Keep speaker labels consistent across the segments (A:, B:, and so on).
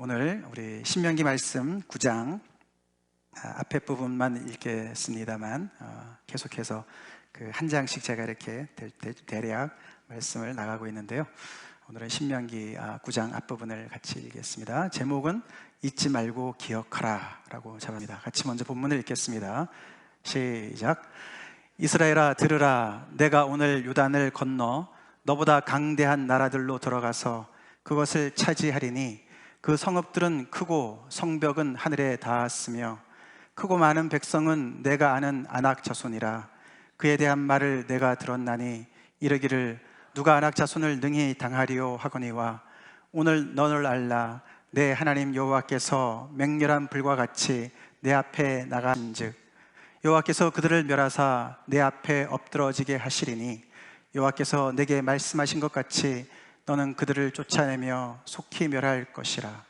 A: 오늘 우리 신명기 말씀 9장 앞에 부분만 읽겠습니다만 계속해서 그 한 장씩 제가 이렇게 대략 말씀을 나가고 있는데요. 오늘은 신명기 9장 앞부분을 같이 읽겠습니다. 제목은 잊지 말고 기억하라 라고 잡습니다. 같이 먼저 본문을 읽겠습니다. 시작. 이스라엘아 들으라. 내가 오늘 요단을 건너 너보다 강대한 나라들로 들어가서 그것을 차지하리니 그 성읍들은 크고 성벽은 하늘에 닿았으며 크고 많은 백성은 내가 아는 아낙 자손이라. 그에 대한 말을 내가 들었나니 이르기를 누가 아낙 자손을 능히 당하리요 하거니와 오늘 너를 알라. 내 하나님 여호와께서 맹렬한 불과 같이 내 앞에 나가신즉 여호와께서 그들을 멸하사 내 앞에 엎드러지게 하시리니 여호와께서 내게 말씀하신 것 같이 너는 그들을 쫓아내며 속히 멸할 것이라.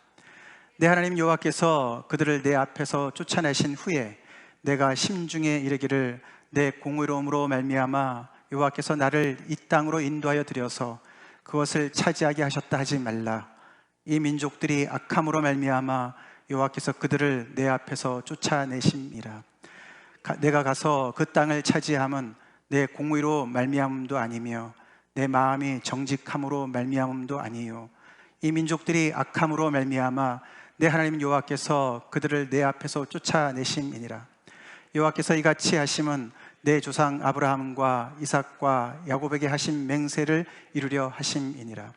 A: 내 하나님 여호와께서 그들을 내 앞에서 쫓아내신 후에 내가 심중에 이르기를 내 공의로움으로 말미암아 여호와께서 나를 이 땅으로 인도하여 들여서 그것을 차지하게 하셨다 하지 말라. 이 민족들이 악함으로 말미암아 여호와께서 그들을 내 앞에서 쫓아내심이라. 내가 가서 그 땅을 차지함은 내 공의로 말미암음도 아니며 내 마음이 정직함으로 말미암음도 아니요 이 민족들이 악함으로 말미암아 내 하나님 여호와께서 그들을 내 앞에서 쫓아내심이니라. 여호와께서 이같이 하심은 내 조상 아브라함과 이삭과 야곱에게 하신 맹세를 이루려 하심이니라.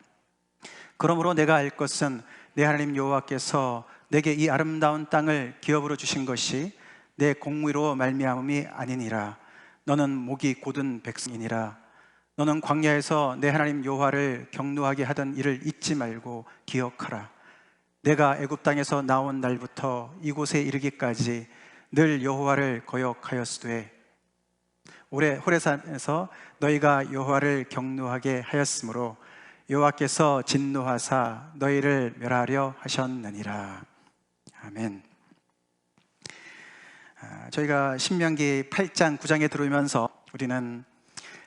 A: 그러므로 내가 알 것은 내 하나님 여호와께서 내게 이 아름다운 땅을 기업으로 주신 것이 내 공의로 말미암음이 아니니라. 너는 목이 곧은 백성이니라. 너는 광야에서 내 하나님 여호와를 경노하게 하던 일을 잊지 말고 기억하라. 내가 애굽 땅에서 나온 날부터 이곳에 이르기까지 늘 여호와를 거역하였으되 올해 호레산에서 너희가 여호와를 경노하게 하였으므로 여호와께서 진노하사 너희를 멸하려 하셨느니라. 아멘. 저희가 신명기 8장 9장에 들어오면서 우리는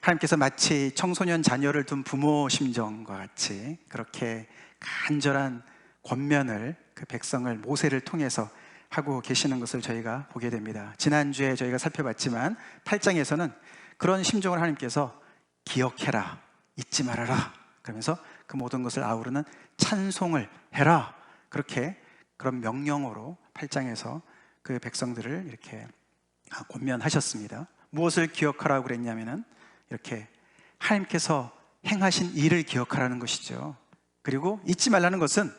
A: 하나님께서 마치 청소년 자녀를 둔 부모 심정과 같이 그렇게 간절한 권면을 그 백성을 모세를 통해서 하고 계시는 것을 저희가 보게 됩니다. 지난주에 저희가 살펴봤지만 8장에서는 그런 심정을 하나님께서 기억해라, 잊지 말아라 그러면서 그 모든 것을 아우르는 찬송을 해라, 그렇게 그런 명령어로 8장에서 그 백성들을 이렇게 권면하셨습니다. 무엇을 기억하라고 그랬냐면은 이렇게 하나님께서 행하신 일을 기억하라는 것이죠. 그리고 잊지 말라는 것은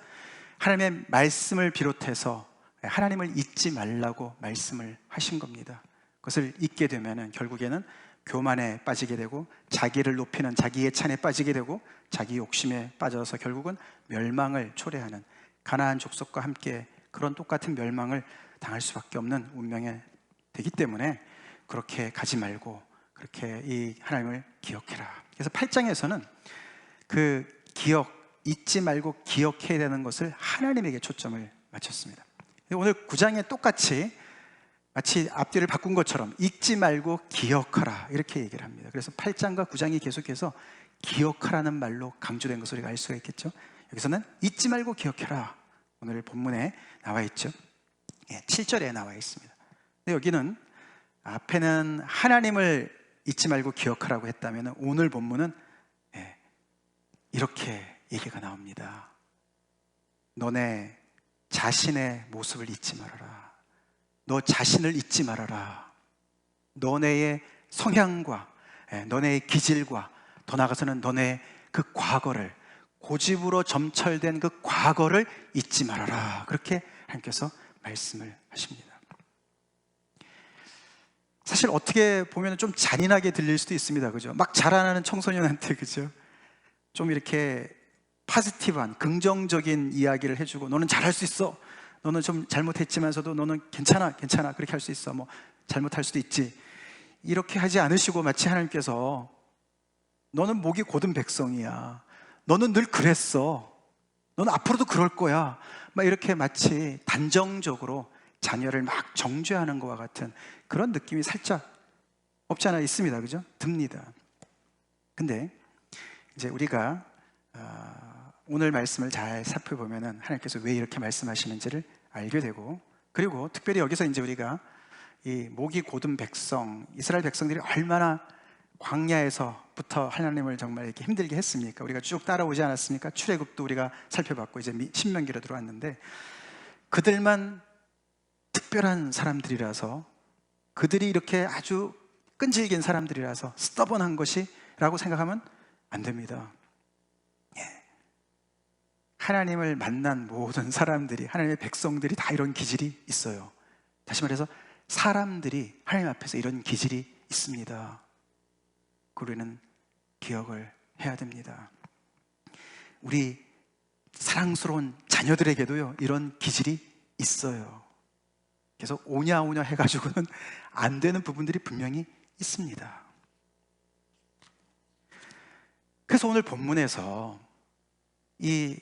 A: 하나님의 말씀을 비롯해서 하나님을 잊지 말라고 말씀을 하신 겁니다. 그것을 잊게 되면 결국에는 교만에 빠지게 되고 자기를 높이는 자기의 찬에 빠지게 되고 자기 욕심에 빠져서 결국은 멸망을 초래하는 가나안 족속과 함께 그런 똑같은 멸망을 당할 수밖에 없는 운명에 되기 때문에 그렇게 가지 말고 그렇게 이 하나님을 기억해라. 그래서 8장에서는 그 기억, 잊지 말고 기억해야 되는 것을 하나님에게 초점을 맞췄습니다. 오늘 9장에 똑같이 마치 앞뒤를 바꾼 것처럼 잊지 말고 기억하라 이렇게 얘기를 합니다. 그래서 8장과 9장이 계속해서 기억하라는 말로 강조된 것을 우리가 알 수가 있겠죠. 여기서는 잊지 말고 기억해라 오늘 본문에 나와 있죠. 7절에 나와 있습니다. 근데 여기는 앞에는 하나님을 잊지 말고 기억하라고 했다면 오늘 본문은 이렇게 얘기가 나옵니다. 너네 자신의 모습을 잊지 말아라. 너 자신을 잊지 말아라. 너네의 성향과 너네의 기질과 더 나아가서는 너네의 그 과거를, 고집으로 점철된 그 과거를 잊지 말아라. 그렇게 하나님께서 말씀을 하십니다. 사실 어떻게 보면 좀 잔인하게 들릴 수도 있습니다. 그죠? 막 자라나는 청소년한테, 그죠? 좀 이렇게 포지티브한, 긍정적인 이야기를 해주고, 너는 잘할 수 있어. 너는 좀 잘못했지만서도 너는 괜찮아, 괜찮아. 그렇게 할 수 있어. 뭐, 잘못할 수도 있지. 이렇게 하지 않으시고 마치 하나님께서 너는 목이 곧은 백성이야. 너는 늘 그랬어. 너는 앞으로도 그럴 거야. 막 이렇게 마치 단정적으로 자녀를 막 정죄하는 것과 같은 그런 느낌이 살짝 없지 않아 있습니다. 그죠? 듭니다. 근데 이제 우리가 오늘 말씀을 잘 살펴보면은 하나님께서 왜 이렇게 말씀하시는지를 알게 되고, 그리고 특별히 여기서 이제 우리가 이 목이 곧은 백성, 이스라엘 백성들이 얼마나 광야에서부터 하나님을 정말 이렇게 힘들게 했습니까? 우리가 쭉 따라오지 않았습니까? 출애굽도 우리가 살펴봤고 이제 신명기로 들어왔는데, 그들만 특별한 사람들이라서, 그들이 이렇게 아주 끈질긴 사람들이라서 스터번한 것이라고 생각하면 안 됩니다. 하나님을 만난 모든 사람들이, 하나님의 백성들이 다 이런 기질이 있어요. 다시 말해서 사람들이 하나님 앞에서 이런 기질이 있습니다. 우리는 기억을 해야 됩니다. 우리 사랑스러운 자녀들에게도요, 이런 기질이 있어요. 그래서 오냐오냐 해가지고는 안 되는 부분들이 분명히 있습니다. 그래서 오늘 본문에서 이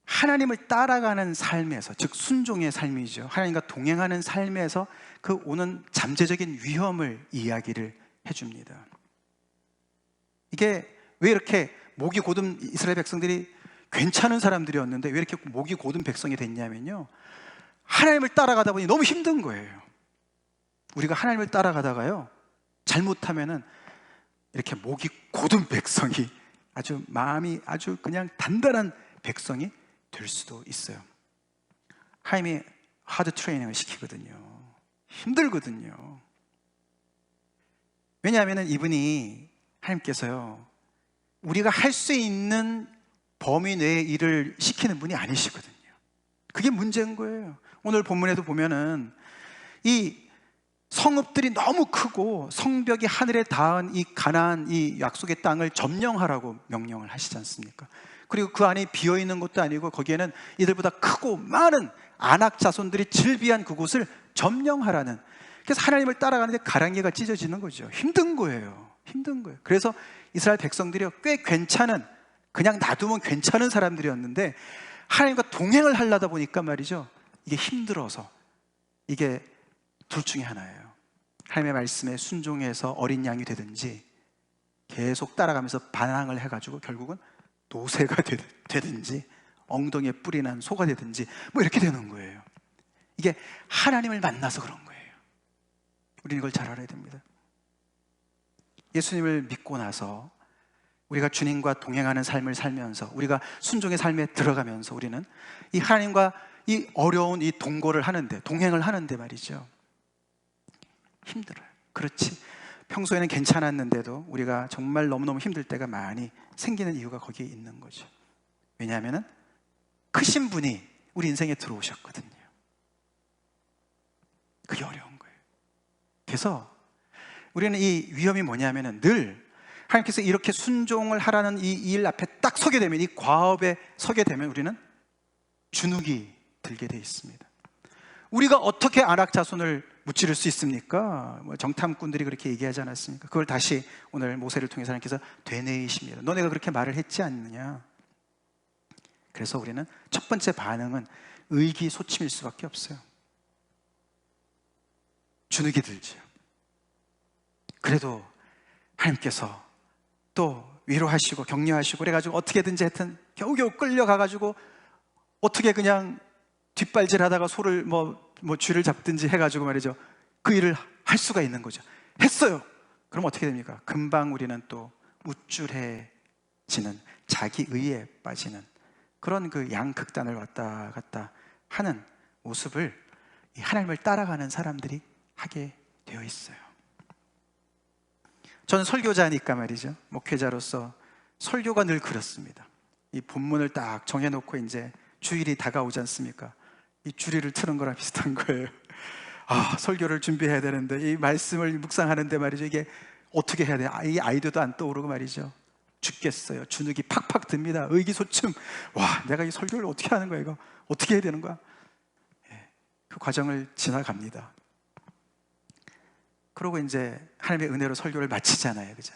A: 하나님을 따라가는 삶에서, 즉 순종의 삶이죠, 하나님과 동행하는 삶에서 그 오는 잠재적인 위험을 이야기를 해줍니다. 이게 왜 이렇게 목이 곧은 이스라엘 백성들이 괜찮은 사람들이었는데 왜 이렇게 목이 곧은 백성이 됐냐면요, 하나님을 따라가다 보니 너무 힘든 거예요. 우리가 하나님을 따라가다가요, 잘못하면은 이렇게 목이 곧은 백성이, 아주 마음이 아주 그냥 단단한 백성이 될 수도 있어요. 하나님이 하드 트레이닝을 시키거든요. 힘들거든요. 왜냐하면 이분이, 하나님께서요, 우리가 할 수 있는 범위 내의 일을 시키는 분이 아니시거든요. 그게 문제인 거예요. 오늘 본문에도 보면은 이 성읍들이 너무 크고 성벽이 하늘에 닿은 이 가나안, 이 약속의 땅을 점령하라고 명령을 하시지 않습니까? 그리고 그 안에 비어있는 것도 아니고 거기에는 이들보다 크고 많은 아낙 자손들이 즐비한 그곳을 점령하라는, 그래서 하나님을 따라가는데 가랑이가 찢어지는 거죠. 힘든 거예요. 힘든 거예요. 그래서 이스라엘 백성들이 꽤 괜찮은, 그냥 놔두면 괜찮은 사람들이었는데 하나님과 동행을 하려다 보니까 말이죠, 이게 힘들어서, 이게 둘 중에 하나예요. 하나님의 말씀에 순종해서 어린 양이 되든지 계속 따라가면서 반항을 해가지고 결국은 노새가 되든지 엉덩이에 뿔이 난 소가 되든지 뭐 이렇게 되는 거예요. 이게 하나님을 만나서 그런 거예요. 우리는 이걸 잘 알아야 됩니다. 예수님을 믿고 나서 우리가 주님과 동행하는 삶을 살면서, 우리가 순종의 삶에 들어가면서 우리는 이 하나님과 이 어려운 이 동거를 하는데, 동행을 하는데 말이죠, 힘들어요. 그렇지, 평소에는 괜찮았는데도 우리가 정말 너무너무 힘들 때가 많이 생기는 이유가 거기에 있는 거죠. 왜냐하면 크신 분이 우리 인생에 들어오셨거든요. 그게 어려운 거예요. 그래서 우리는 이 위험이 뭐냐면, 늘 하나님께서 이렇게 순종을 하라는 이 일 앞에 딱 서게 되면, 이 과업에 서게 되면 우리는 주눅이 들게 돼 있습니다. 우리가 어떻게 아낙 자손을 무찌를 수 있습니까? 정탐꾼들이 그렇게 얘기하지 않았습니까? 그걸 다시 오늘 모세를 통해서 하나님께서 되뇌이십니다. 너네가 그렇게 말을 했지 않느냐? 그래서 우리는 첫 번째 반응은 의기소침일 수밖에 없어요. 주눅이 들죠. 그래도 하나님께서 또 위로하시고 격려하시고 그래가지고 어떻게든지 하여튼 겨우겨우 끌려가가지고 어떻게 그냥 뒷발질 하다가 소를 쥐를 잡든지 해가지고 말이죠, 그 일을 할 수가 있는 거죠. 했어요. 그럼 어떻게 됩니까? 금방 우리는 또 우쭐해지는, 자기 의에 빠지는 그런 그 양극단을 왔다 갔다 하는 모습을 이 하나님을 따라가는 사람들이 하게 되어 있어요. 저는 설교자니까 말이죠, 목회자로서 설교가 늘 그렇습니다. 이 본문을 딱 정해놓고 이제 주일이 다가오지 않습니까? 이 주리를 트는 거랑 비슷한 거예요. 설교를 준비해야 되는데 이 말씀을 묵상하는데 말이죠, 이게 어떻게 해야 돼? 이 아이디어도 안 떠오르고 말이죠, 죽겠어요. 주눅이 팍팍 듭니다. 의기소침. 와, 내가 이 설교를 어떻게 하는 거야? 이거 어떻게 해야 되는 거야? 그 과정을 지나갑니다. 그러고 이제 하나님의 은혜로 설교를 마치잖아요, 그죠?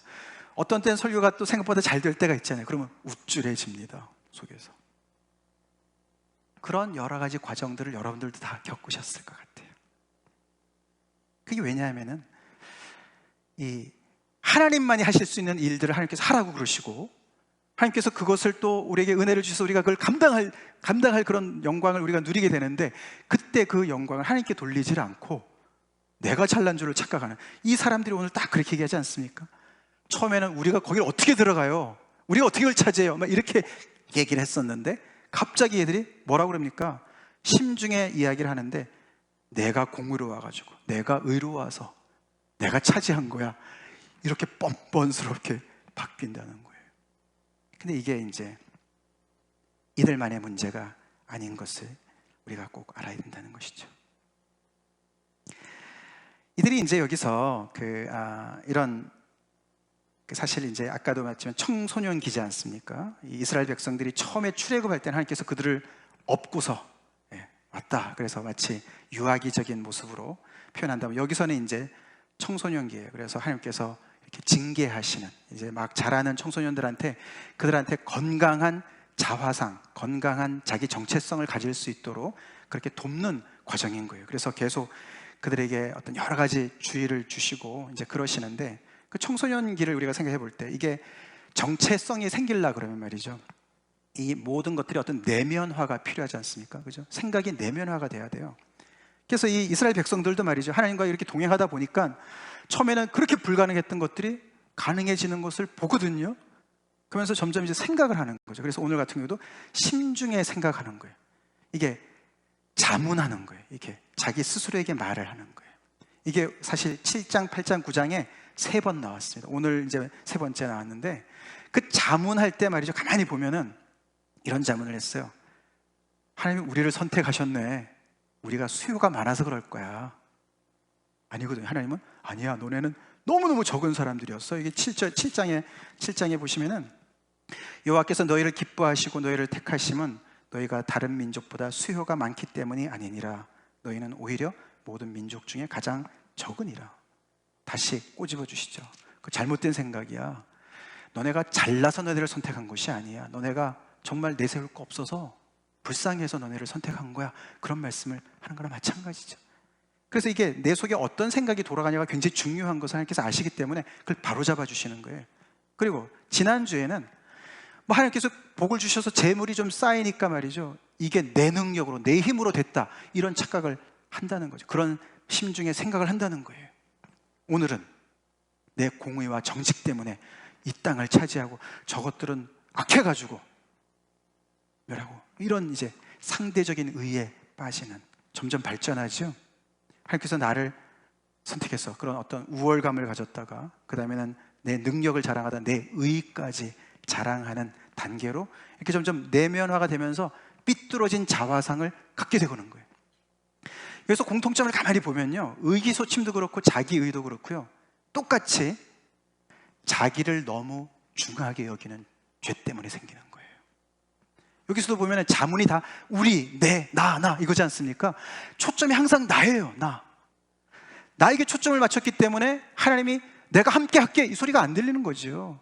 A: 어떤 때는 설교가 또 생각보다 잘 될 때가 있잖아요. 그러면 우쭐해집니다, 속에서. 그런 여러 가지 과정들을 여러분들도 다 겪으셨을 것 같아요. 그게 왜냐하면은 이 하나님만이 하실 수 있는 일들을 하나님께서 하라고 그러시고, 하나님께서 그것을 또 우리에게 은혜를 주셔서 우리가 그걸 감당할 그런 영광을 우리가 누리게 되는데, 그때 그 영광을 하나님께 돌리질 않고 내가 잘난 줄을 착각하는 이 사람들이 오늘 딱 그렇게 얘기하지 않습니까? 처음에는 우리가 거기를 어떻게 들어가요? 우리가 어떻게 그걸 차지해요? 막 이렇게 얘기를 했었는데, 갑자기 얘들이 뭐라고 그럽니까? 심중에 이야기를 하는데, 내가 공의로워가지고 내가 의로워서 내가 차지한 거야, 이렇게 뻔뻔스럽게 바뀐다는 거예요. 근데 이게 이제 이들만의 문제가 아닌 것을 우리가 꼭 알아야 된다는 것이죠. 이들이 이제 여기서 이런 사실 이제 아까도 말했지만 청소년기지 않습니까? 이스라엘 백성들이 처음에 출애굽할 때는 하나님께서 그들을 업고서 왔다, 그래서 마치 유아기적인 모습으로 표현한다면, 여기서는 이제 청소년기예요. 그래서 하나님께서 이렇게 징계하시는, 이제 막 자라는 청소년들한테, 그들한테 건강한 자화상, 건강한 자기 정체성을 가질 수 있도록 그렇게 돕는 과정인 거예요. 그래서 계속 그들에게 어떤 여러 가지 주의를 주시고 이제 그러시는데, 그 청소년기를 우리가 생각해 볼 때 이게 정체성이 생길라 그러면 말이죠, 이 모든 것들이 어떤 내면화가 필요하지 않습니까? 그죠? 생각이 내면화가 돼야 돼요. 그래서 이 이스라엘 백성들도 말이죠, 하나님과 이렇게 동행하다 보니까 처음에는 그렇게 불가능했던 것들이 가능해지는 것을 보거든요. 그러면서 점점 이제 생각을 하는 거죠. 그래서 오늘 같은 경우도 심중에 생각하는 거예요. 이게 자문하는 거예요. 이게 자기 스스로에게 말을 하는 거예요. 이게 사실 7장, 8장, 9장에 3번 나왔습니다. 오늘 이제 3번째 나왔는데, 그 자문할 때 말이죠, 가만히 보면은 이런 자문을 했어요. 하나님이 우리를 선택하셨네. 우리가 수요가 많아서 그럴 거야. 아니거든요. 하나님은 아니야, 너네는 너무너무 적은 사람들이었어. 이게 7장에 보시면은, 여호와께서 너희를 기뻐하시고 너희를 택하심은 너희가 다른 민족보다 수요가 많기 때문이 아니니라. 너희는 오히려 모든 민족 중에 가장 적으니라. 다시 꼬집어 주시죠. 그 잘못된 생각이야. 너네가 잘나서 너희를 선택한 것이 아니야. 너네가 정말 내세울 거 없어서 불쌍해서 너네를 선택한 거야. 그런 말씀을 하는 거랑 마찬가지죠. 그래서 이게 내 속에 어떤 생각이 돌아가냐가 굉장히 중요한 것을 하나님께서 아시기 때문에 그걸 바로잡아 주시는 거예요. 그리고 지난주에는 뭐 하나님께서 복을 주셔서 재물이 좀 쌓이니까 말이죠, 이게 내 능력으로 내 힘으로 됐다, 이런 착각을 한다는 거죠. 그런 심중에 생각을 한다는 거예요. 오늘은 내 공의와 정직 때문에 이 땅을 차지하고 저것들은 악해가지고 멸하고, 이런 이제 상대적인 의에 빠지는, 점점 발전하죠. 하나님께서 나를 선택해서 그런 어떤 우월감을 가졌다가, 그 다음에는 내 능력을 자랑하다 내 의까지 자랑하는 단계로 이렇게 점점 내면화가 되면서 삐뚤어진 자화상을 갖게 되는 거예요. 그래서 공통점을 가만히 보면요, 의기소침도 그렇고 자기의도 그렇고요, 똑같이 자기를 너무 중하게 여기는 죄 때문에 생기는 거예요. 여기서도 보면 자문이 다 우리, 내, 나 이거지 않습니까? 초점이 항상 나예요. 나에게 초점을 맞췄기 때문에 하나님이 내가 함께 할게, 이 소리가 안 들리는 거죠.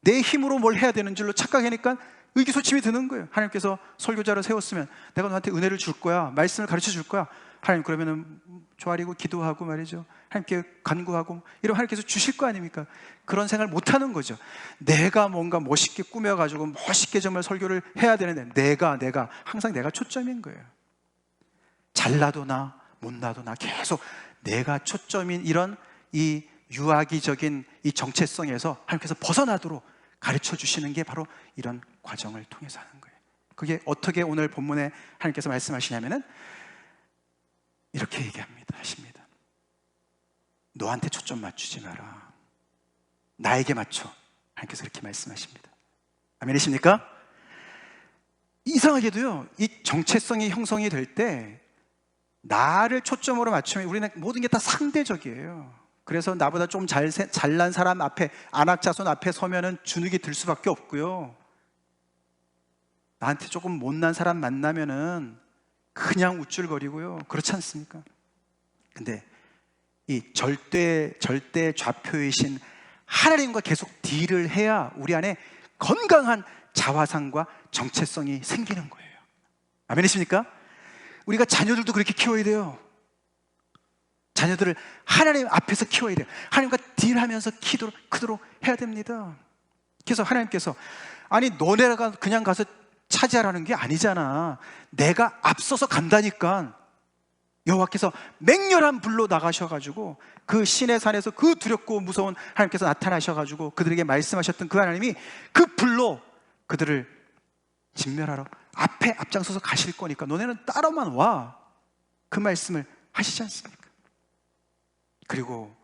A: 내 힘으로 뭘 해야 되는 줄로 착각하니까 의기소침이 드는 거예요. 하나님께서 설교자를 세웠으면 내가 너한테 은혜를 줄 거야, 말씀을 가르쳐 줄 거야. 하나님 그러면은 조아리고 기도하고 말이죠, 하나님께 간구하고 이러면 하나님께서 주실 거 아닙니까? 그런 생각을 못 하는 거죠. 내가 뭔가 멋있게 꾸며가지고 멋있게 정말 설교를 해야 되는데, 내가 항상 내가 초점인 거예요. 잘나도 나, 못나도 나, 계속 내가 초점인 이런 이 유아기적인 이 정체성에서 하나님께서 벗어나도록 가르쳐 주시는 게 바로 이런 과정을 통해서 하는 거예요. 그게 어떻게 오늘 본문에 하나님께서 말씀하시냐면은 이렇게 하십니다. 너한테 초점 맞추지 마라. 나에게 맞춰. 하나님께서 이렇게 말씀하십니다. 아멘이십니까? 이상하게도요, 이 정체성이 형성이 될 때 나를 초점으로 맞추면 우리는 모든 게 다 상대적이에요. 그래서 나보다 좀 잘난 사람 앞에, 안악자손 앞에 서면은 주눅이 들 수밖에 없고요, 나한테 조금 못난 사람 만나면은 그냥 우쭐거리고요. 그렇지 않습니까? 근데 이 절대 좌표이신 하나님과 계속 딜을 해야 우리 안에 건강한 자화상과 정체성이 생기는 거예요. 아멘이십니까? 우리가 자녀들도 그렇게 키워야 돼요. 자녀들을 하나님 앞에서 키워야 돼요. 하나님과 딜하면서 크도록 해야 됩니다. 그래서 하나님께서 아니 너네가 그냥 가서 차지하라는 게 아니잖아. 내가 앞서서 간다니까. 여호와께서 맹렬한 불로 나가셔가지고 그 시내 산에서 그 두렵고 무서운 하나님께서 나타나셔가지고 그들에게 말씀하셨던 그 하나님이 그 불로 그들을 진멸하러 앞에 앞장서서 가실 거니까 너네는 따라만 와. 그 말씀을 하시지 않습니까? 그리고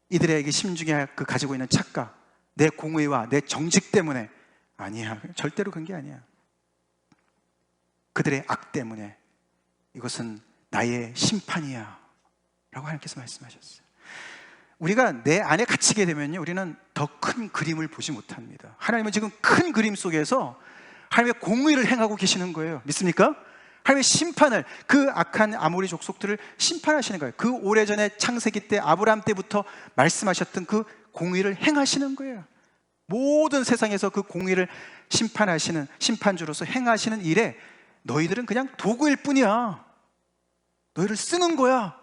A: 이들에게 심중에 그 가지고 있는 착각, 내 공의와 내 정직 때문에 아니야. 절대로 그런 게 아니야. 그들의 악 때문에 이것은 나의 심판이야 라고 하나님께서 말씀하셨어요. 우리가 내 안에 갇히게 되면요, 우리는 더 큰 그림을 보지 못합니다. 하나님은 지금 큰 그림 속에서 하나님의 공의를 행하고 계시는 거예요. 믿습니까? 하나님의 심판을, 그 악한 아모리 족속들을 심판하시는 거예요. 그 오래전에 창세기 때 아브라함 때부터 말씀하셨던 그 공의를 행하시는 거예요. 모든 세상에서 그 공의를 심판하시는 심판주로서 행하시는 일에 너희들은 그냥 도구일 뿐이야. 너희를 쓰는 거야.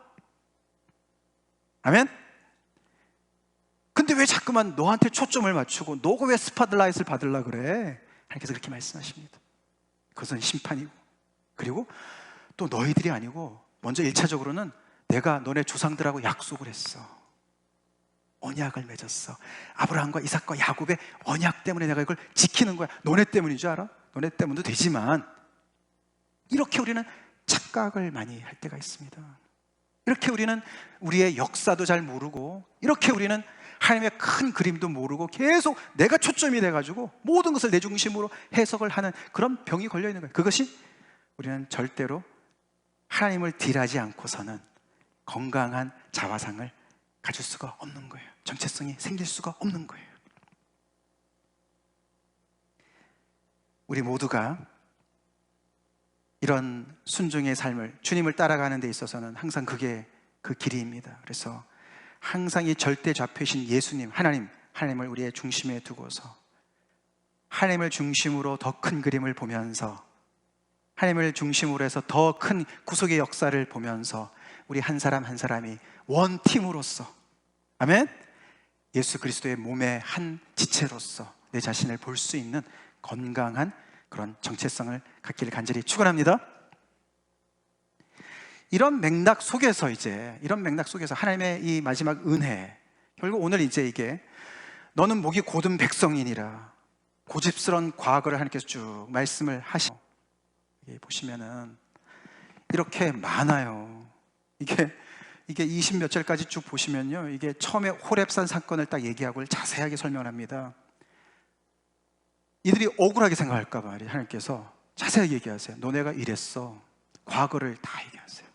A: 아멘? 근데 왜 자꾸만 너한테 초점을 맞추고 너가 왜 스팟라이트를 받으려고 그래? 하나님께서 그렇게 말씀하십니다. 그것은 심판이고, 그리고 또 너희들이 아니고 먼저 1차적으로는 내가 너네 조상들하고 약속을 했어. 언약을 맺었어. 아브라함과 이삭과 야곱의 언약 때문에 내가 이걸 지키는 거야. 너네 때문인 줄 알아? 너네 때문도 되지만 이렇게 우리는 착각을 많이 할 때가 있습니다. 이렇게 우리는 우리의 역사도 잘 모르고, 이렇게 우리는 하나님의 큰 그림도 모르고 계속 내가 초점이 돼가지고 모든 것을 내 중심으로 해석을 하는 그런 병이 걸려있는 거예요. 그것이 우리는 절대로 하나님을 딜하지 않고서는 건강한 자화상을 가질 수가 없는 거예요. 정체성이 생길 수가 없는 거예요. 우리 모두가 이런 순종의 삶을, 주님을 따라가는 데 있어서는 항상 그게 그 길이입니다. 그래서 항상 이 절대 좌표이신 예수님, 하나님을 우리의 중심에 두고서 하나님을 중심으로 더 큰 그림을 보면서, 하나님을 중심으로 해서 더 큰 구속의 역사를 보면서 우리 한 사람 한 사람이 원팀으로서, 아멘? 예수 그리스도의 몸의 한 지체로서 내 자신을 볼 수 있는 건강한 그런 정체성을 갖기를 간절히 축원합니다. 이런 맥락 속에서 하나님의 이 마지막 은혜, 결국 오늘 이제 이게 너는 목이 곧은 백성이니라, 고집스러운 과거를 하나님께서 쭉 말씀을 하시고, 보시면은 이렇게 많아요. 이게 20몇 절까지 쭉 보시면요, 이게 처음에 호렙산 사건을 딱 얘기하고 자세하게 설명을 합니다. 이들이 억울하게 생각할까 봐 하나님께서 자세하게 얘기하세요. 너네가 이랬어. 과거를 다 얘기하세요.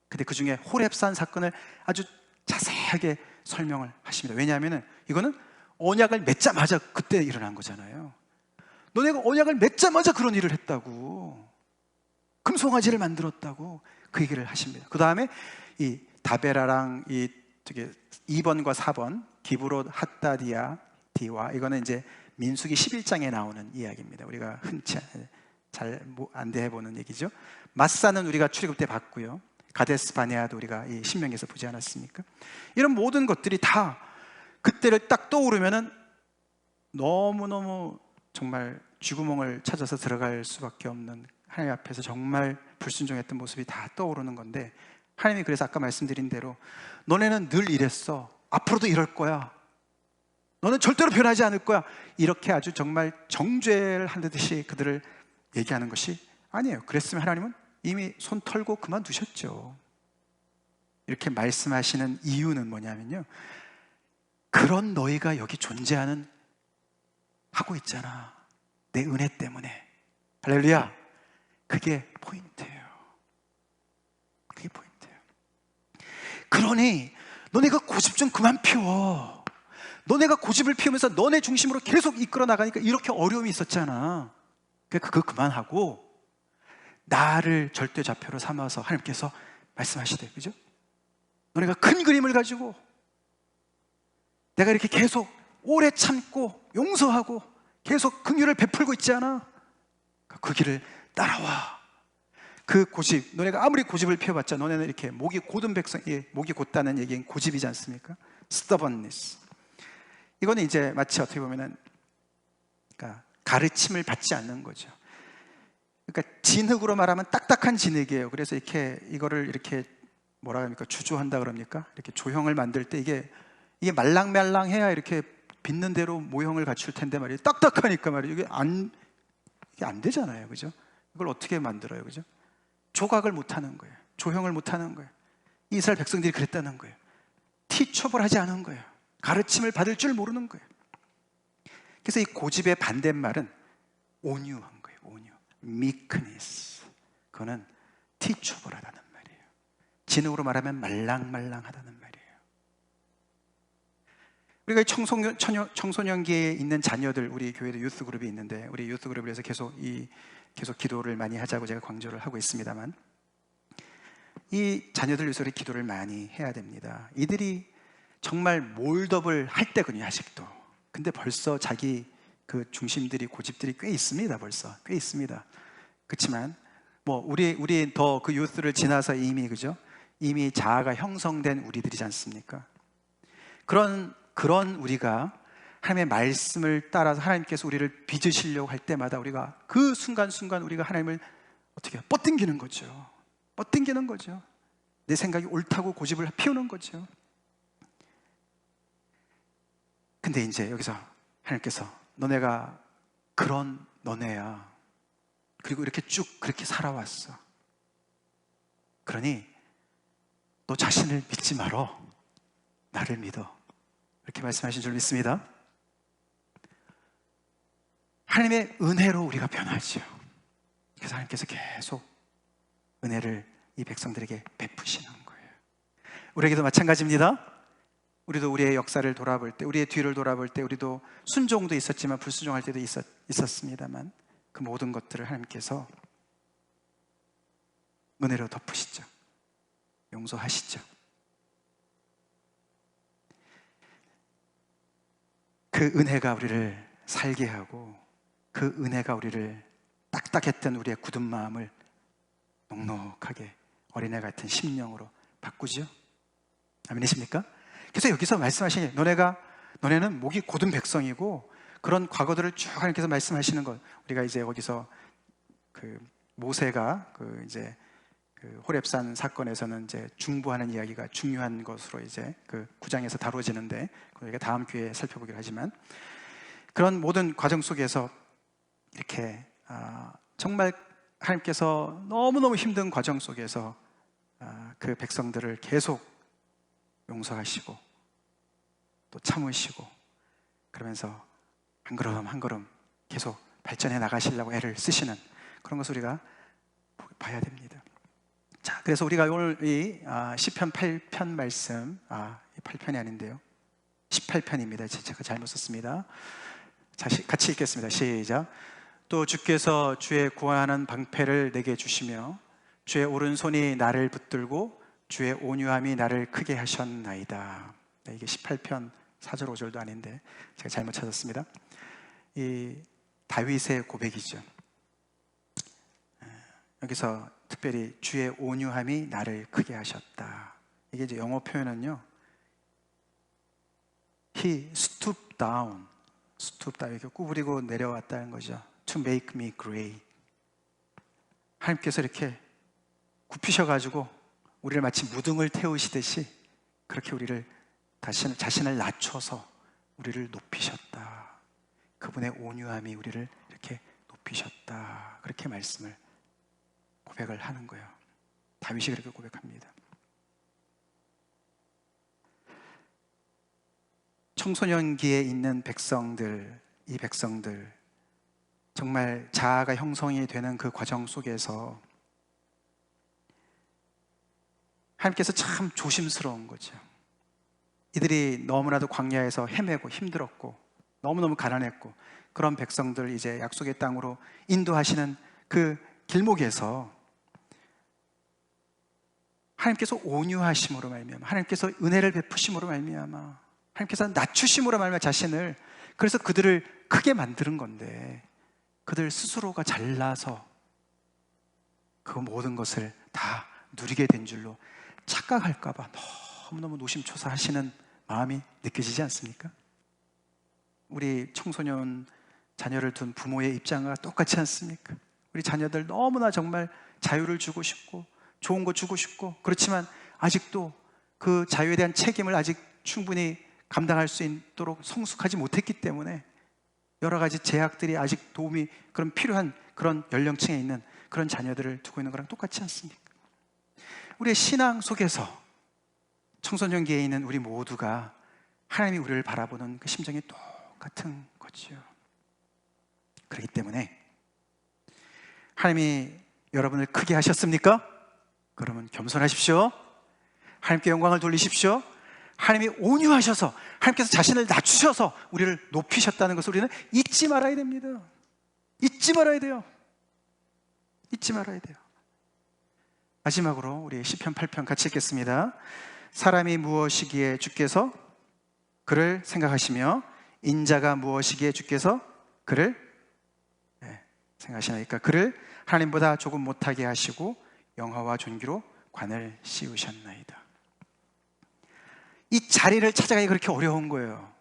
A: 근데 그 중에 호렙산 사건을 아주 자세하게 설명을 하십니다. 왜냐하면 이거는 언약을 맺자마자 그때 일어난 거잖아요. 너네가 언약을 맺자마자 그런 일을 했다고, 금송아지를 만들었다고 그 얘기를 하십니다. 그 다음에 이 다베라랑 이 2번과 4번 기브롯 핫다디아 디와, 이거는 이제 민수기 11장에 나오는 이야기입니다. 우리가 흔치 잘 안 대해보는 얘기죠. 마사는 우리가 출애굽 때 봤고요. 가데스 바네아도 우리가 이 신명기에서 보지 않았습니까? 이런 모든 것들이 다 그때를 딱 떠오르면은 너무너무 정말 쥐구멍을 찾아서 들어갈 수밖에 없는, 하나님 앞에서 정말 불순종했던 모습이 다 떠오르는 건데, 하나님이 그래서 아까 말씀드린 대로 너네는 늘 이랬어. 앞으로도 이럴 거야. 너는 절대로 변하지 않을 거야. 이렇게 아주 정말 정죄를 하듯이 그들을 얘기하는 것이 아니에요. 그랬으면 하나님은 이미 손 털고 그만두셨죠. 이렇게 말씀하시는 이유는 뭐냐면요, 그런 너희가 여기 존재하는 하고 있잖아. 내 은혜 때문에. 할렐루야. 그게 포인트예요. 그게 포인트예요. 그러니 너네가 고집 좀 그만 피워. 너네가 고집을 피우면서 너네 중심으로 계속 이끌어 나가니까 이렇게 어려움이 있었잖아. 그러니까 그거 그만하고 나를 절대 좌표로 삼아서 하나님께서 말씀하시대. 그죠? 너네가 큰 그림을 가지고 내가 이렇게 계속 오래 참고 용서하고 계속 긍휼을 베풀고 있지 않아? 그 길을 따라와. 그 고집, 너네가 아무리 고집을 피워봤자 너네는 이렇게 목이 곧은 백성, 목이 곧다는 얘기는 고집이지 않습니까? stubbornness. 이거는 이제 마치 어떻게 보면은 그러니까 가르침을 받지 않는 거죠. 그러니까 진흙으로 말하면 딱딱한 진흙이에요. 그래서 이렇게 이거를 이렇게 뭐라 합니까? 주조한다 그럽니까? 이렇게 조형을 만들 때 이게 말랑말랑해야 이렇게 빚는 대로 모형을 갖출 텐데 말이에요. 딱딱하니까 말이에요. 이게 안 되잖아요. 그죠? 이걸 어떻게 만들어요? 그죠? 조각을 못 하는 거예요. 조형을 못 하는 거예요. 이스라엘 백성들이 그랬다는 거예요. 티초벌 하지 않은 거예요. 가르침을 받을 줄 모르는 거예요. 그래서 이 고집의 반대말은 온유한 거예요. 온유. meekness. 그거는 티초벌하다는 말이에요. 진흙으로 말하면 말랑말랑하다는 말이에요. 우리가 청소년기에 있는 자녀들, 우리 교회도 유스 그룹이 있는데, 우리 유스 그룹에서 계속 기도를 많이 하자고 제가 강조를 하고 있습니다만, 이 자녀들 위해서 기도를 많이 해야 됩니다. 이들이 정말 몰덕을 할 때군요, 아직도. 근데 벌써 자기 그 중심들이, 고집들이 꽤 있습니다. 벌써 꽤 있습니다. 그렇지만 뭐 우리 더 그 유스를 지나서 이미, 그죠? 이미 자아가 형성된 우리들이지 않습니까? 그런 우리가 하나님의 말씀을 따라서 하나님께서 우리를 빚으시려고 할 때마다 우리가 그 순간순간 우리가 하나님을 어떻게 뻗당기는 거죠. 뻗당기는 거죠. 내 생각이 옳다고 고집을 피우는 거죠. 근데 이제 여기서 하나님께서 너네가 그런 너네야. 그리고 이렇게 쭉 그렇게 살아왔어. 그러니 너 자신을 믿지 말어. 나를 믿어. 이렇게 말씀하신 줄 믿습니다. 하나님의 은혜로 우리가 변하죠. 그래서 하나님께서 계속 은혜를 이 백성들에게 베푸시는 거예요. 우리에게도 마찬가지입니다. 우리도 우리의 역사를 돌아볼 때, 우리의 뒤를 돌아볼 때, 우리도 순종도 있었지만 불순종할 때도 있었습니다만, 그 모든 것들을 하나님께서 은혜로 덮으시죠. 용서하시죠. 그 은혜가 우리를 살게 하고, 그 은혜가 우리를 딱딱했던 우리의 굳은 마음을 넉넉하게 어린애 같은 심령으로 바꾸죠. 아멘이십니까? 그래서 여기서 말씀하시니 너네는 목이 곧은 백성이고, 그런 과거들을 쭉 하나님께서 말씀하시는 것, 우리가 이제 거기서 그 모세가 그 호렙산 사건에서는 이제 중보하는 이야기가 중요한 것으로 이제 그 9장에서 다뤄지는데, 우리가 다음 기회에 살펴보기로 하지만, 그런 모든 과정 속에서 이렇게 정말 하나님께서 너무너무 힘든 과정 속에서 그 백성들을 계속 용서하시고 또 참으시고, 그러면서 한 걸음 한 걸음 계속 발전해 나가시려고 애를 쓰시는 그런 것을 우리가 봐야 됩니다. 자, 그래서 우리가 오늘 이 시편 8편 말씀, 8편이 아닌데요, 18편입니다. 제가 잘못 썼습니다. 같이 읽겠습니다. 시작. 또 주께서 주의 구원하는 방패를 내게 주시며 주의 오른손이 나를 붙들고 주의 온유함이 나를 크게 하셨나이다. 이게 18편 4절 5절도 아닌데 제가 잘못 찾았습니다. 이 다윗의 고백이죠. 여기서 특별히 주의 온유함이 나를 크게 하셨다. 이게 이제 영어 표현은요, He stooped down, 이렇게 구부리고 내려왔다는 거죠. To make me great. 하나님께서 이렇게 굽히셔가지고 우리를 마치 무등을 태우시듯이 그렇게 우리를 자신을 낮춰서 우리를 높이셨다. 그분의 온유함이 우리를 이렇게 높이셨다. 그렇게 말씀을 고백을 하는 거예요. 다윗이 그렇게 고백합니다. 청소년기에 있는 백성들, 이 백성들 정말 자아가 형성이 되는 그 과정 속에서 하나님께서 참 조심스러운 거죠. 이들이 너무나도 광야에서 헤매고 힘들었고 너무너무 가난했고, 그런 백성들 이제 약속의 땅으로 인도하시는 그 길목에서 하나님께서 온유하심으로 말미암아, 하나님께서 은혜를 베푸심으로 말미암아, 하나님께서 낮추심으로 말미암아 자신을, 그래서 그들을 크게 만드는 건데, 그들 스스로가 잘나서 그 모든 것을 다 누리게 된 줄로 착각할까 봐 너무너무 노심초사하시는 마음이 느껴지지 않습니까? 우리 청소년 자녀를 둔 부모의 입장과 똑같지 않습니까? 우리 자녀들 너무나 정말 자유를 주고 싶고 좋은 거 주고 싶고, 그렇지만 아직도 그 자유에 대한 책임을 아직 충분히 감당할 수 있도록 성숙하지 못했기 때문에 여러 가지 제약들이 아직 도움이 그런 필요한 그런 연령층에 있는 그런 자녀들을 두고 있는 거랑 똑같지 않습니까? 우리의 신앙 속에서 청소년기에 있는 우리 모두가 하나님이 우리를 바라보는 그 심정이 똑같은 거지요. 그렇기 때문에 하나님이 여러분을 크게 하셨습니까? 그러면 겸손하십시오. 하나님께 영광을 돌리십시오. 하나님이 온유하셔서 하나님께서 자신을 낮추셔서 우리를 높이셨다는 것을 우리는 잊지 말아야 됩니다. 잊지 말아야 돼요. 잊지 말아야 돼요. 마지막으로 우리 시편 8편 같이 읽겠습니다. 사람이 무엇이기에 주께서 그를 생각하시며 인자가 무엇이기에 주께서 그를 생각하시나이까. 그를 하나님보다 조금 못하게 하시고 영화와 존귀로 관을 씌우셨나이다. 이 자리를 찾아가기 그렇게 어려운 거예요.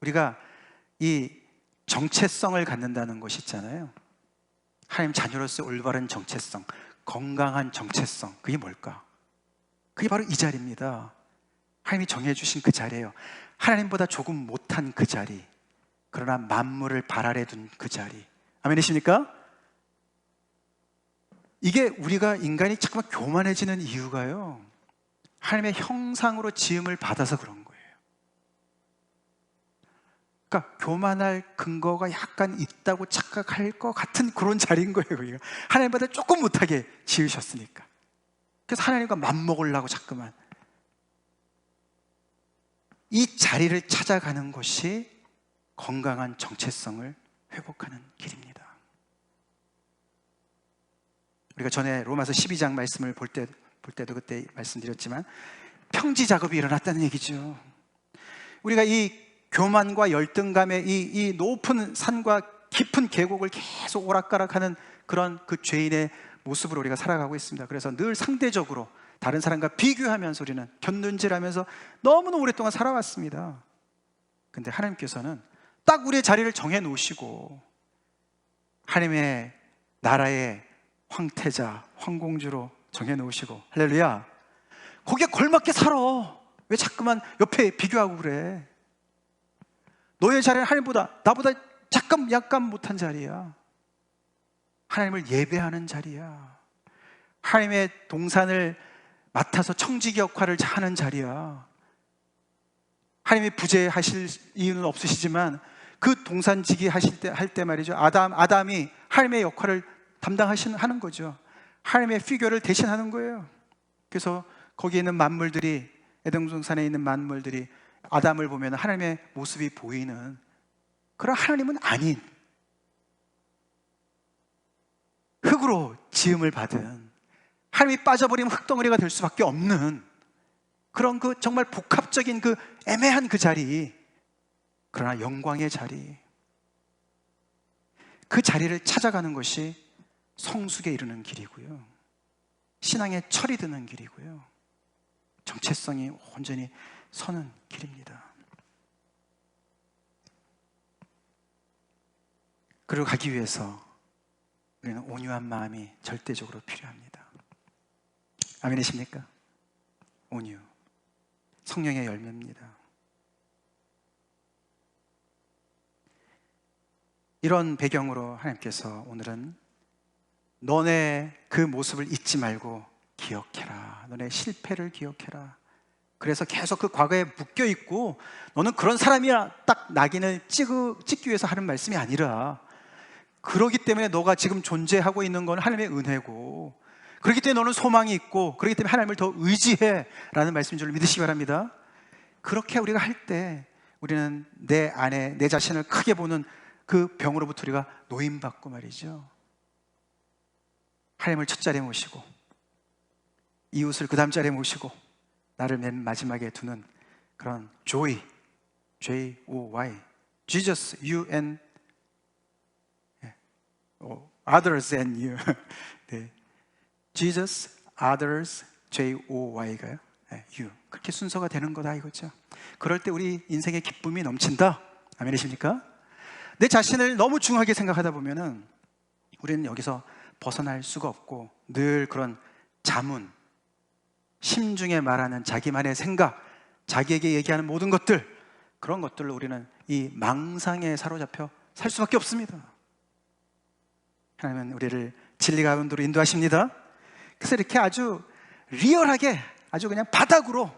A: 우리가 이 정체성을 갖는다는 것이 있잖아요. 하나님 자녀로서 올바른 정체성, 건강한 정체성, 그게 뭘까? 그게 바로 이 자리입니다. 하나님이 정해주신 그 자리예요. 하나님보다 조금 못한 그 자리, 그러나 만물을 발 아래 둔 그 자리. 아멘이십니까? 이게 우리가 인간이 자꾸만 교만해지는 이유가요, 하나님의 형상으로 지음을 받아서 그런 거예요. 그러니까 교만할 근거가 약간 있다고 착각할 것 같은 그런 자리인 거예요. 거기가 하나님보다 조금 못하게 지으셨으니까. 그래서 하나님과 맞먹으려고 자꾸만. 이 자리를 찾아가는 것이 건강한 정체성을 회복하는 길입니다. 우리가 전에 로마서 12장 말씀을 볼 때도 그때 말씀드렸지만 평지 작업이 일어났다는 얘기죠. 우리가 이 교만과 열등감의 이 높은 산과 깊은 계곡을 계속 오락가락하는 그런 그 죄인의 모습으로 우리가 살아가고 있습니다. 그래서 늘 상대적으로 다른 사람과 비교하면서 우리는 견눈질하면서 너무나 오랫동안 살아왔습니다. 근데 하나님께서는 딱 우리의 자리를 정해 놓으시고 하나님의 나라의 황태자, 황공주로 정해 놓으시고, 할렐루야, 거기에 걸맞게 살아. 왜 자꾸만 옆에 비교하고 그래? 너의 자리는 하나님보다, 나보다 약간 못한 자리야. 하나님을 예배하는 자리야. 하나님의 동산을 맡아서 청지기 역할을 하는 자리야. 하나님이 부재하실 이유는 없으시지만 그 동산지기 할 때 말이죠, 아담이 하나님의 역할을 하는 거죠. 하나님의 피규어를 대신하는 거예요. 그래서 거기에 있는 만물들이, 에덴 동산에 있는 만물들이 아담을 보면 하나님의 모습이 보이는, 그런 하나님은 아닌 흙으로 지음을 받은, 하나님이 빠져버리면 흙덩어리가 될 수밖에 없는 그런 그 정말 복합적인 그 애매한 그 자리, 그러나 영광의 자리, 그 자리를 찾아가는 것이 성숙에 이르는 길이고요, 신앙의 철이 드는 길이고요, 정체성이 온전히 서는 길입니다. 그리고 가기 위해서 우리는 온유한 마음이 절대적으로 필요합니다. 아멘이십니까? 온유, 성령의 열매입니다. 이런 배경으로 하나님께서 오늘은 너네 그 모습을 잊지 말고 기억해라. 너네 실패를 기억해라. 그래서 계속 그 과거에 묶여 있고 너는 그런 사람이야, 딱 낙인을 찍기 위해서 하는 말씀이 아니라, 그러기 때문에 너가 지금 존재하고 있는 건 하나님의 은혜고, 그렇기 때문에 너는 소망이 있고, 그렇기 때문에 하나님을 더 의지해 라는 말씀인 줄 믿으시기 바랍니다. 그렇게 우리가 할 때 우리는 내 안에 내 자신을 크게 보는 그 병으로부터 우리가 노임받고 말이죠, 하나님을 첫 자리에 모시고 이웃을 그 다음 자리에 모시고 나를 맨 마지막에 두는 그런 joy, J-O-Y, Jesus, you and others and you. 네. Jesus, others, J-O-Y가요? 네, you. 그렇게 순서가 되는 거다 이거죠. 그럴 때 우리 인생의 기쁨이 넘친다. 아멘이십니까? 내 자신을 너무 중하게 생각하다 보면은 우리는 여기서 벗어날 수가 없고 늘 그런 자문, 심중에 말하는 자기만의 생각, 자기에게 얘기하는 모든 것들, 그런 것들로 우리는 이 망상에 사로잡혀 살 수밖에 없습니다. 하나님은 우리를 진리 가운데로 인도하십니다. 그래서 이렇게 아주 리얼하게, 아주 그냥 바닥으로,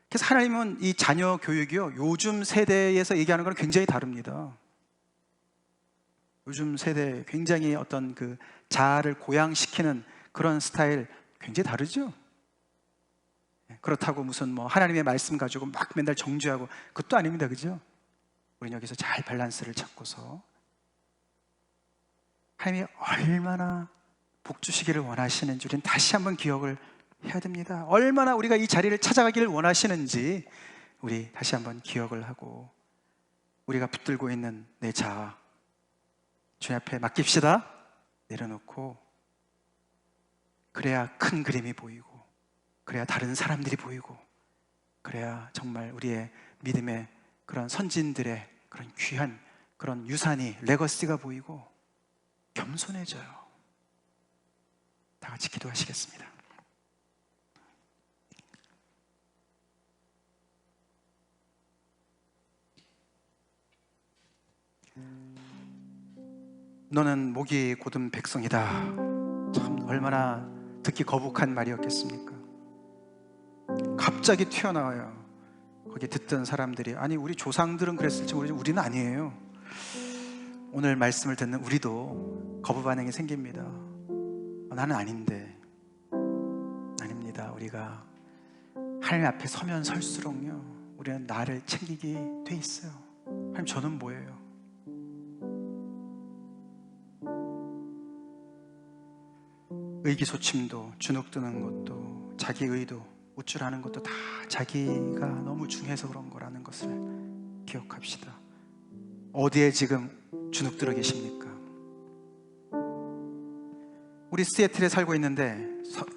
A: 그래서 하나님은 이 자녀 교육이요, 요즘 세대에서 얘기하는 거는 굉장히 다릅니다. 요즘 세대 굉장히 어떤 그 자아를 고양시키는 그런 스타일 굉장히 다르죠. 그렇다고 무슨 뭐 하나님의 말씀 가지고 막 맨날 정죄하고 그것도 아닙니다. 그죠? 우리는 여기서 잘 밸런스를 찾고서 하나님이 얼마나 복 주시기를 원하시는지 우리는 다시 한번 기억을 해야 됩니다. 얼마나 우리가 이 자리를 찾아가기를 원하시는지 우리 다시 한번 기억을 하고, 우리가 붙들고 있는 내 자아 주님 앞에 맡깁시다. 내려놓고, 그래야 큰 그림이 보이고, 그래야 다른 사람들이 보이고, 그래야 정말 우리의 믿음의 그런 선진들의 그런 귀한 그런 유산이, 레거시가 보이고 겸손해져요. 다 같이 기도하시겠습니다. 너는 목이 곧은 백성이다. 참 얼마나 듣기 거북한 말이었겠습니까? 갑자기 튀어나와요. 거기 듣던 사람들이, 아니 우리 조상들은 그랬을지 모르지만 우리는 아니에요. 오늘 말씀을 듣는 우리도 거부 반응이 생깁니다. 나는 아닌데. 아닙니다. 우리가 하나님 앞에 서면 설수록요, 우리는 나를 챙기게 돼 있어요. 하나님, 저는 뭐예요? 의기소침도, 주눅드는 것도, 자기 의도, 우쭐하는 것도 다 자기가 너무 중해서 그런 거라는 것을 기억합시다. 어디에 지금 주눅들어 계십니까? 우리 시애틀에 살고 있는데,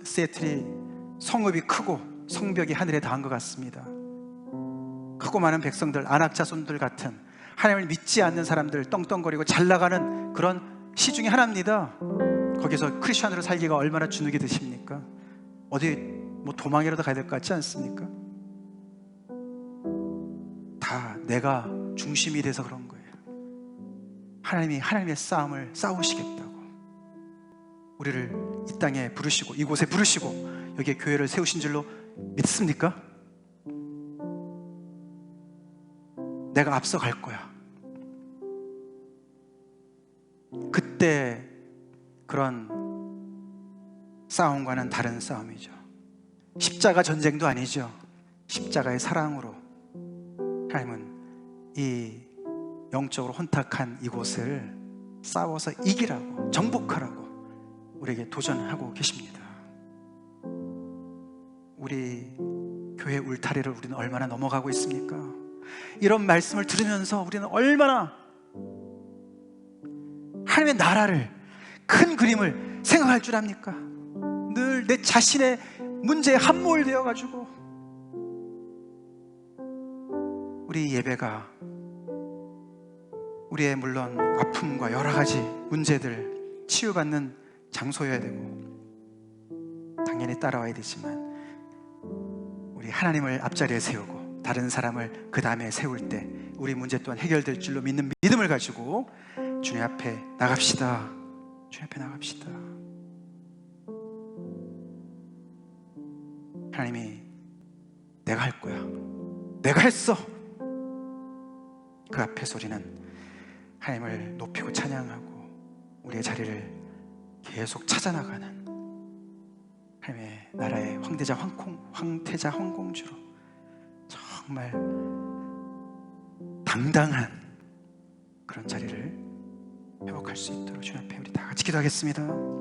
A: 시애틀이 성읍이 크고 성벽이 하늘에 닿은 것 같습니다. 크고 많은 백성들, 안악자손들 같은 하나님을 믿지 않는 사람들, 떵떵거리고 잘 나가는 그런 시 중에 하나입니다. 거기서 크리스천으로 살기가 얼마나 주눅이 드십니까? 어디 뭐 도망이라도 가야 될 것 같지 않습니까? 다 내가 중심이 돼서 그런 거예요. 하나님이 하나님의 싸움을 싸우시겠다고 우리를 이 땅에 부르시고 이곳에 부르시고 여기에 교회를 세우신 줄로 믿습니까? 내가 앞서 갈 거야. 그때 그런 싸움과는 다른 싸움이죠. 십자가 전쟁도 아니죠. 십자가의 사랑으로 하나님은 이 영적으로 혼탁한 이곳을 싸워서 이기라고, 정복하라고 우리에게 도전하고 계십니다. 우리 교회 울타리를 우리는 얼마나 넘어가고 있습니까? 이런 말씀을 들으면서 우리는 얼마나 하나님의 나라를, 큰 그림을 생각할 줄 압니까? 늘 내 자신의 문제에 함몰되어 가지고 우리 예배가 우리의 물론 아픔과 여러 가지 문제들 치유받는 장소여야 되고 당연히 따라와야 되지만, 우리 하나님을 앞자리에 세우고 다른 사람을 그 다음에 세울 때 우리 문제 또한 해결될 줄로 믿는 믿음을 가지고 주님 앞에 나갑시다. 주님 앞에 나갑시다. 하나님이 내가 할 거야, 내가 했어, 그 앞에서 우리는 하나님을 높이고 찬양하고 우리의 자리를 계속 찾아나가는 하나님의 나라의 황태자 황공주로 정말 당당한 그런 자리를 회복할 수 있도록 주님 앞에 우리 다 같이 기도하겠습니다.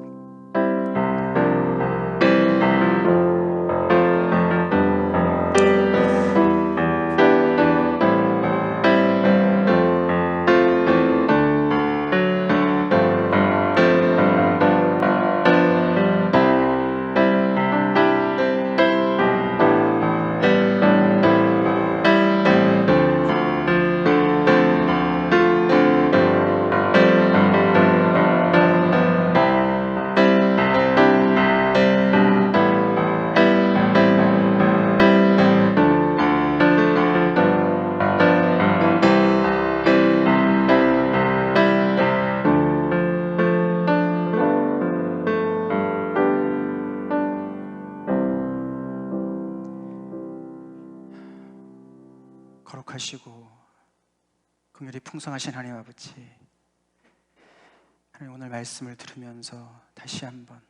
A: 거룩하시고 긍휼이 풍성하신 하나님 아버지, 하나님 오늘 말씀을 들으면서 다시 한번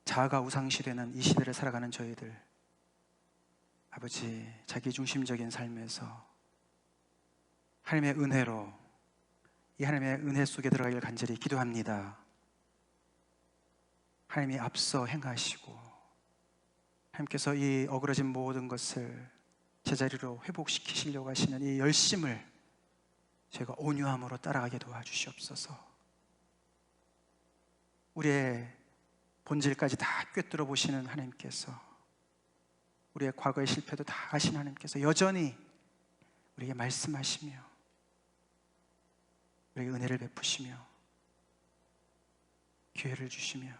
A: 자아가 우상시되는 이 시대를 살아가는 저희들, 아버지, 자기중심적인 삶에서 하나님의 은혜로 이 하나님의 은혜 속에 들어가길 간절히 기도합니다. 하나님이 앞서 행하시고 하나님께서 이 어그러진 모든 것을 제자리로 회복시키시려고 하시는 이 열심을 저희가 온유함으로 따라가게 도와주시옵소서. 우리의 본질까지 다 꿰뚫어 보시는 하나님께서, 우리의 과거의 실패도 다 아신 하나님께서 여전히 우리에게 말씀하시며 우리에게 은혜를 베푸시며 기회를 주시며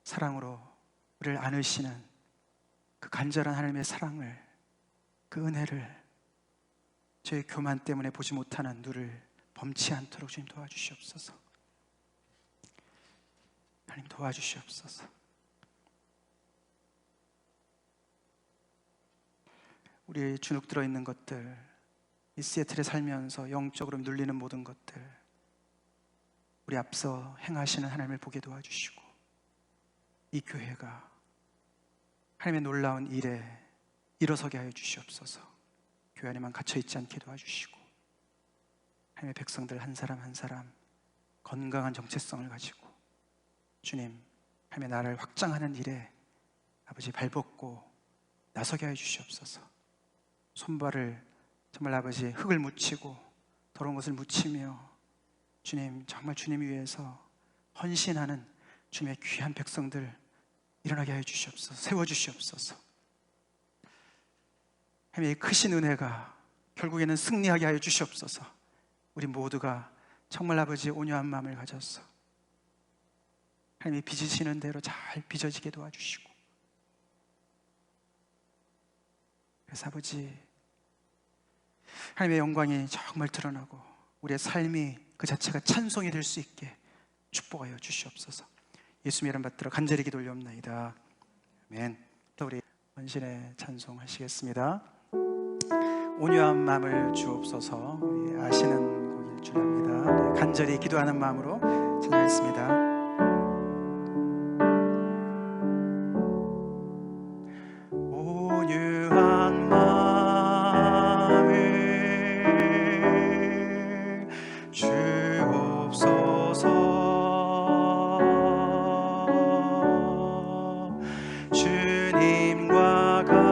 A: 사랑으로 우리를 안으시는 그 간절한 하나님의 사랑을, 그 은혜를 저희 교만 때문에 보지 못하는 눈을 범치 않도록 주님 도와주시옵소서. 하나님 도와주시옵소서. 우리 주눅 들어있는 것들, 이 시애틀에 살면서 영적으로 눌리는 모든 것들, 우리 앞서 행하시는 하나님을 보게 도와주시고 이 교회가 하나님의 놀라운 일에 일어서게 하여 주시옵소서. 교회 안에만 갇혀있지 않게 도와주시고 하나님의 백성들 한 사람 한 사람 건강한 정체성을 가지고 주님, 하나님의 나라를 확장하는 일에 아버지 발벗고 나서게 하여 주시옵소서. 손발을 정말 아버지 흙을 묻히고 더러운 것을 묻히며 주님, 정말 주님 위해서 헌신하는 주님의 귀한 백성들 일어나게 하여 주시옵소서. 세워주시옵소서. 하나님의 크신 은혜가 결국에는 승리하게 하여 주시옵소서. 우리 모두가 정말 아버지 온유한 마음을 가져서 하나님이 빚으시는 대로 잘 빚어지게 도와주시고, 그래서 아버지 하나님의 영광이 정말 드러나고 우리의 삶이 그 자체가 찬송이 될 수 있게 축복하여 주시옵소서. 예수님 이름 받들어 간절히 기도 올려옵나이다. 아멘. 또 우리 헌신의 찬송 하시겠습니다. 온유한 마음을 주옵소서. 우리 아시는 곡일 줄 압니다. 우리 간절히 기도하는 마음으로 찬양하겠습니다. 온유한 마음을 주옵소서. 주님과 같은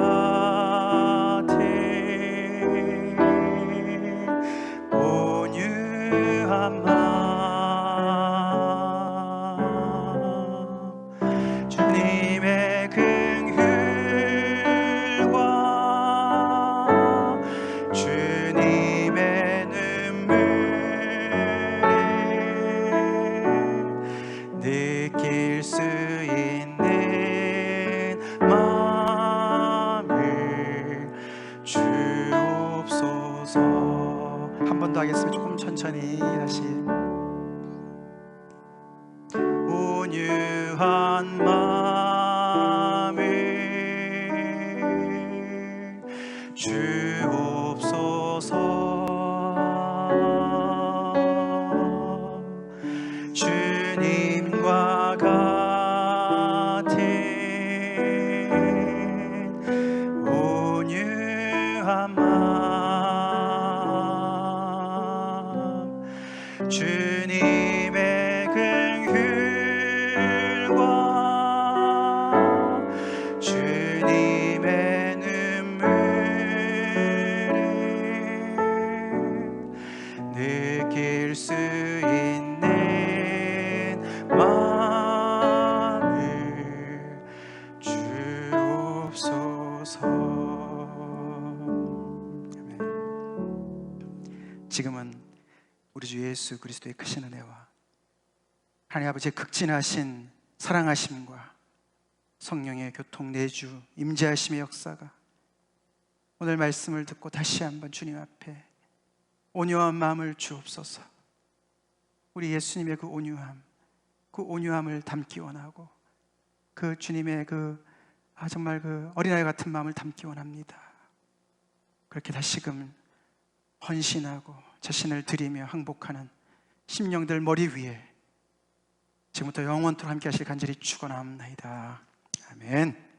A: 온유한 마음, 주님의 긍휼과 주님의 눈물을 느낄 수 있는 마음을 주옵소서. 한 번 더 하겠습니다. 조금 천천히 다시. 온유한 마음을 주옵소서. 주님과 같은 온유한 마음, 주님의 긍휼과 주님의 눈물을 느낄 수 있는 마음을 주옵소서. 아멘. 지금은 우리 주 예수 그리스도의 크신 은혜와 하나님 아버지의 극진하신 사랑하심과 성령의 교통 내주 임재하심의 역사가 오늘 말씀을 듣고 다시 한번 주님 앞에 온유한 마음을 주옵소서. 우리 예수님의 그 온유함을 담기 원하고 그 주님의 그 정말 그 어린아이 같은 마음을 담기 원합니다. 그렇게 다시금 헌신하고 자신을 드리며 항복하는 심령들 머리 위에 지금부터 영원토록 함께 하실 간절히 축원합니다. 아멘.